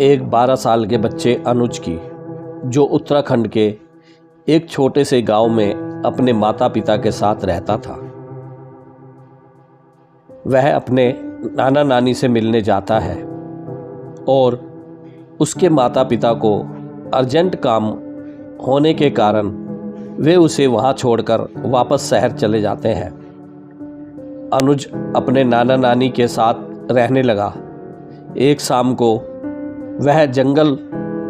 एक 12 साल के बच्चे अनुज की, जो उत्तराखंड के एक छोटे से गांव में अपने माता पिता के साथ रहता था। वह अपने नाना नानी से मिलने जाता है और उसके माता पिता को अर्जेंट काम होने के कारण वे उसे वहां छोड़कर वापस शहर चले जाते हैं। अनुज अपने नाना नानी के साथ रहने लगा। एक शाम को वह जंगल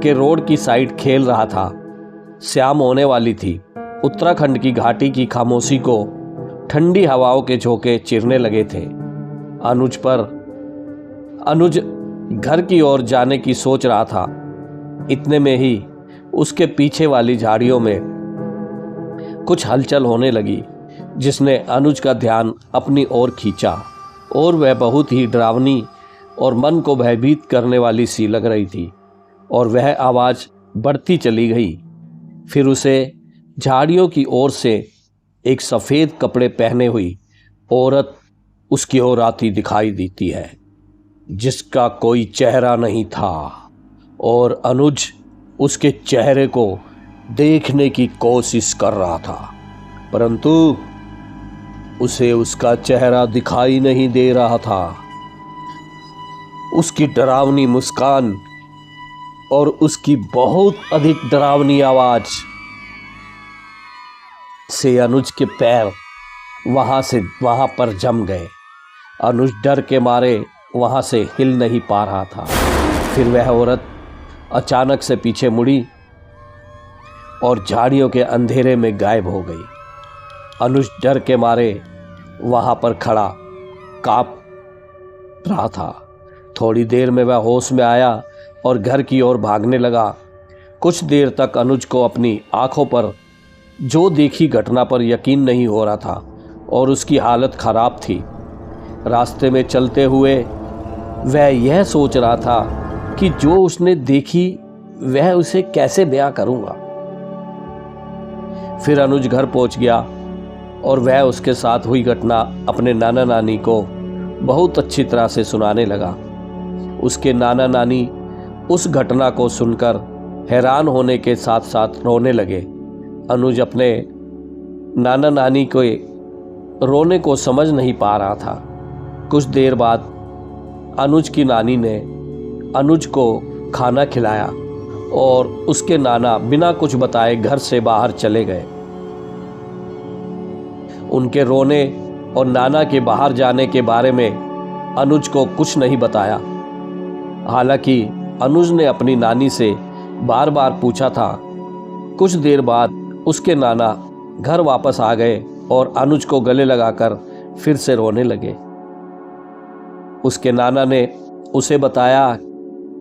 के रोड की साइड खेल रहा था। शाम होने वाली थी। उत्तराखंड की घाटी की खामोशी को ठंडी हवाओं के झोंके चिरने लगे थे। अनुज घर की ओर जाने की सोच रहा था। इतने में ही उसके पीछे वाली झाड़ियों में कुछ हलचल होने लगी, जिसने अनुज का ध्यान अपनी ओर खींचा और वह बहुत ही डरावनी और मन को भयभीत करने वाली सी लग रही थी। और वह आवाज़ बढ़ती चली गई। फिर उसे झाड़ियों की ओर से एक सफ़ेद कपड़े पहने हुई औरत उसकी ओर आती दिखाई देती है, जिसका कोई चेहरा नहीं था। और अनुज उसके चेहरे को देखने की कोशिश कर रहा था, परंतु उसे उसका चेहरा दिखाई नहीं दे रहा था। उसकी डरावनी मुस्कान और उसकी बहुत अधिक डरावनी आवाज से अनुज के पैर वहां पर जम गए। अनुज डर के मारे वहां से हिल नहीं पा रहा था। फिर वह औरत अचानक से पीछे मुड़ी और झाड़ियों के अंधेरे में गायब हो गई। अनुज डर के मारे वहां पर खड़ा कांप रहा था। थोड़ी देर में वह होश में आया और घर की ओर भागने लगा। कुछ देर तक अनुज को अपनी आंखों पर जो देखी घटना पर यकीन नहीं हो रहा था और उसकी हालत खराब थी। रास्ते में चलते हुए वह यह सोच रहा था कि जो उसने देखी वह उसे कैसे बयां करूंगा। फिर अनुज घर पहुंच गया और वह उसके साथ हुई घटना अपने नाना नानी को बहुत अच्छी तरह से सुनाने लगा। उसके नाना नानी उस घटना को सुनकर हैरान होने के साथ साथ रोने लगे। अनुज अपने नाना नानी के रोने को समझ नहीं पा रहा था। कुछ देर बाद अनुज की नानी ने अनुज को खाना खिलाया और उसके नाना बिना कुछ बताए घर से बाहर चले गए। उनके रोने और नाना के बाहर जाने के बारे में अनुज को कुछ नहीं बताया। हालांकि अनुज ने अपनी नानी से बार बार पूछा था। कुछ देर बाद उसके नाना घर वापस आ गए और अनुज को गले लगाकर फिर से रोने लगे। उसके नाना ने उसे बताया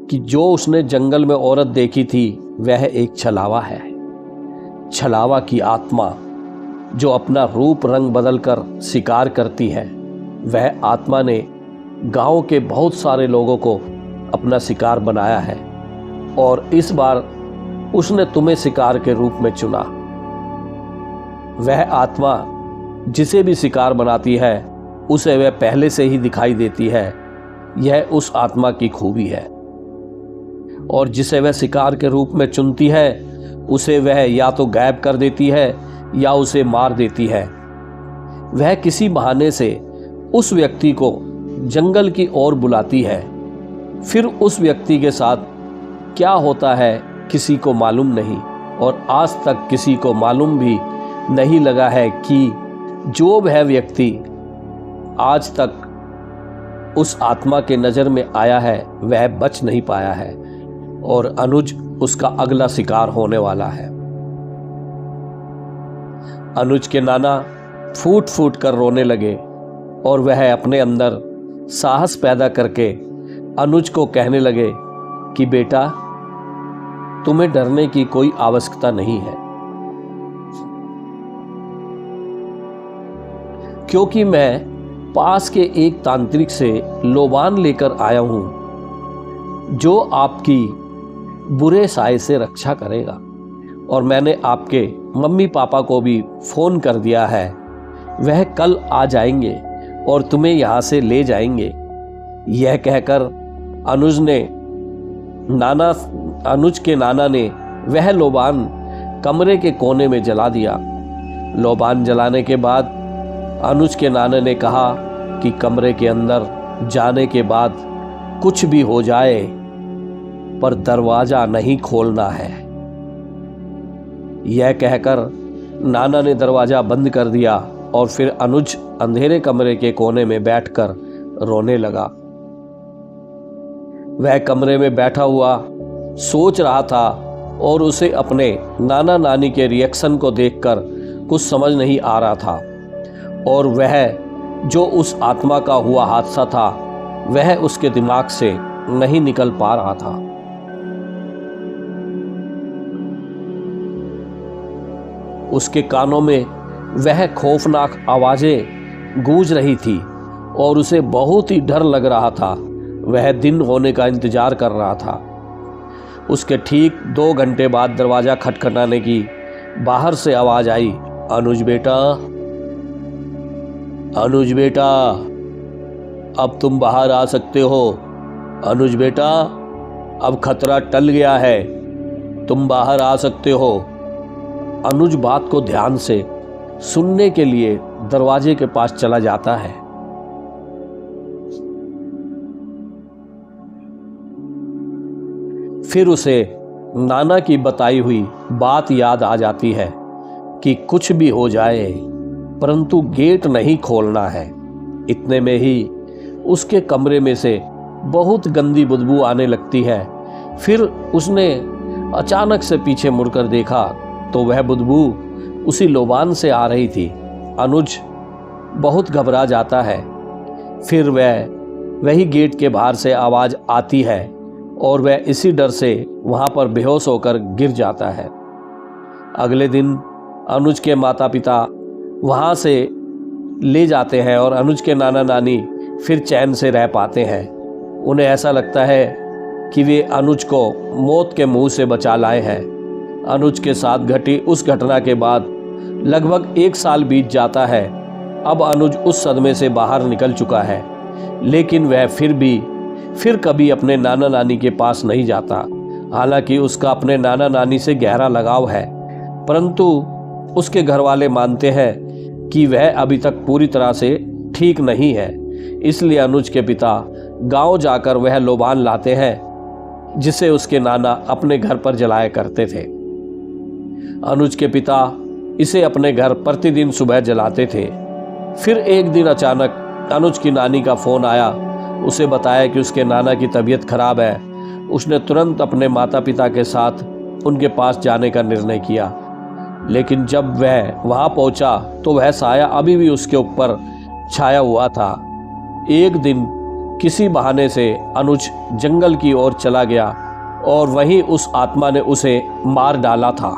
कि जो उसने जंगल में औरत देखी थी वह एक छलावा है। छलावा की आत्मा जो अपना रूप रंग बदलकर शिकार करती है। वह आत्मा ने गांव के बहुत सारे लोगों को अपना शिकार बनाया है और इस बार उसने तुम्हें शिकार के रूप में चुना। वह आत्मा जिसे भी शिकार बनाती है उसे वह पहले से ही दिखाई देती है। यह उस आत्मा की खूबी है। और जिसे वह शिकार के रूप में चुनती है उसे वह या तो गायब कर देती है या उसे मार देती है। वह किसी बहाने से उस व्यक्ति को जंगल की ओर बुलाती है। फिर उस व्यक्ति के साथ क्या होता है किसी को मालूम नहीं और आज तक किसी को मालूम भी नहीं लगा है कि जो वह व्यक्ति आज तक उस आत्मा के नज़र में आया है वह बच नहीं पाया है और अनुज उसका अगला शिकार होने वाला है। अनुज के नाना फूट फूट कर रोने लगे और वह अपने अंदर साहस पैदा करके अनुज को कहने लगे कि बेटा, तुम्हें डरने की कोई आवश्यकता नहीं है, क्योंकि मैं पास के एक तांत्रिक से लोबान लेकर आया हूं जो आपकी बुरे साए से रक्षा करेगा। और मैंने आपके मम्मी पापा को भी फ़ोन कर दिया है। वह कल आ जाएंगे और तुम्हें यहाँ से ले जाएंगे। यह कहकर अनुज ने अनुज के नाना ने वह लोबान कमरे के कोने में जला दिया। लोबान जलाने के बाद अनुज के नाना ने कहा कि कमरे के अंदर जाने के बाद कुछ भी हो जाए पर दरवाजा नहीं खोलना है। यह कहकर नाना ने दरवाजा बंद कर दिया और फिर अनुज अंधेरे कमरे के कोने में बैठकर रोने लगा। वह कमरे में बैठा हुआ सोच रहा था और उसे अपने नाना नानी के रिएक्शन को देखकर कुछ समझ नहीं आ रहा था और वह जो उस आत्मा का हुआ हादसा था वह उसके दिमाग से नहीं निकल पा रहा था। उसके कानों में वह खौफनाक आवाजें गूंज रही थी और उसे बहुत ही डर लग रहा था। वह दिन होने का इंतजार कर रहा था। उसके ठीक 2 घंटे बाद दरवाजा खटखटाने की बाहर से आवाज आई, अनुज बेटा, अनुज बेटा, अब तुम बाहर आ सकते हो। अनुज बेटा, अब खतरा टल गया है, तुम बाहर आ सकते हो। अनुज बात को ध्यान से सुनने के लिए दरवाजे के पास चला जाता है। फिर उसे नाना की बताई हुई बात याद आ जाती है कि कुछ भी हो जाए परंतु गेट नहीं खोलना है। इतने में ही उसके कमरे में से बहुत गंदी बदबू आने लगती है। फिर उसने अचानक से पीछे मुड़कर देखा तो वह बदबू उसी लोबान से आ रही थी। अनुज बहुत घबरा जाता है। फिर वही गेट के बाहर से आवाज़ आती है और वह इसी डर से वहाँ पर बेहोश होकर गिर जाता है। अगले दिन अनुज के माता पिता वहाँ से ले जाते हैं और अनुज के नाना नानी फिर चैन से रह पाते हैं। उन्हें ऐसा लगता है कि वे अनुज को मौत के मुंह से बचा लाए हैं। अनुज के साथ घटी उस घटना के बाद लगभग 1 साल बीत जाता है। अब अनुज उस सदमे से बाहर निकल चुका है, लेकिन वह फिर कभी अपने नाना नानी के पास नहीं जाता। हालांकि उसका अपने नाना नानी से गहरा लगाव है, परंतु उसके घर वाले मानते हैं कि वह अभी तक पूरी तरह से ठीक नहीं है। इसलिए अनुज के पिता गांव जाकर वह लोबान लाते हैं जिसे उसके नाना अपने घर पर जलाया करते थे। अनुज के पिता इसे अपने घर प्रतिदिन सुबह जलाते थे। फिर एक दिन अचानक अनुज की नानी का फ़ोन आया। उसे बताया कि उसके नाना की तबीयत खराब है। उसने तुरंत अपने माता पिता के साथ उनके पास जाने का निर्णय किया, लेकिन जब वह वहाँ पहुँचा तो वह साया अभी भी उसके ऊपर छाया हुआ था। एक दिन किसी बहाने से अनुज जंगल की ओर चला गया और वहीं उस आत्मा ने उसे मार डाला था।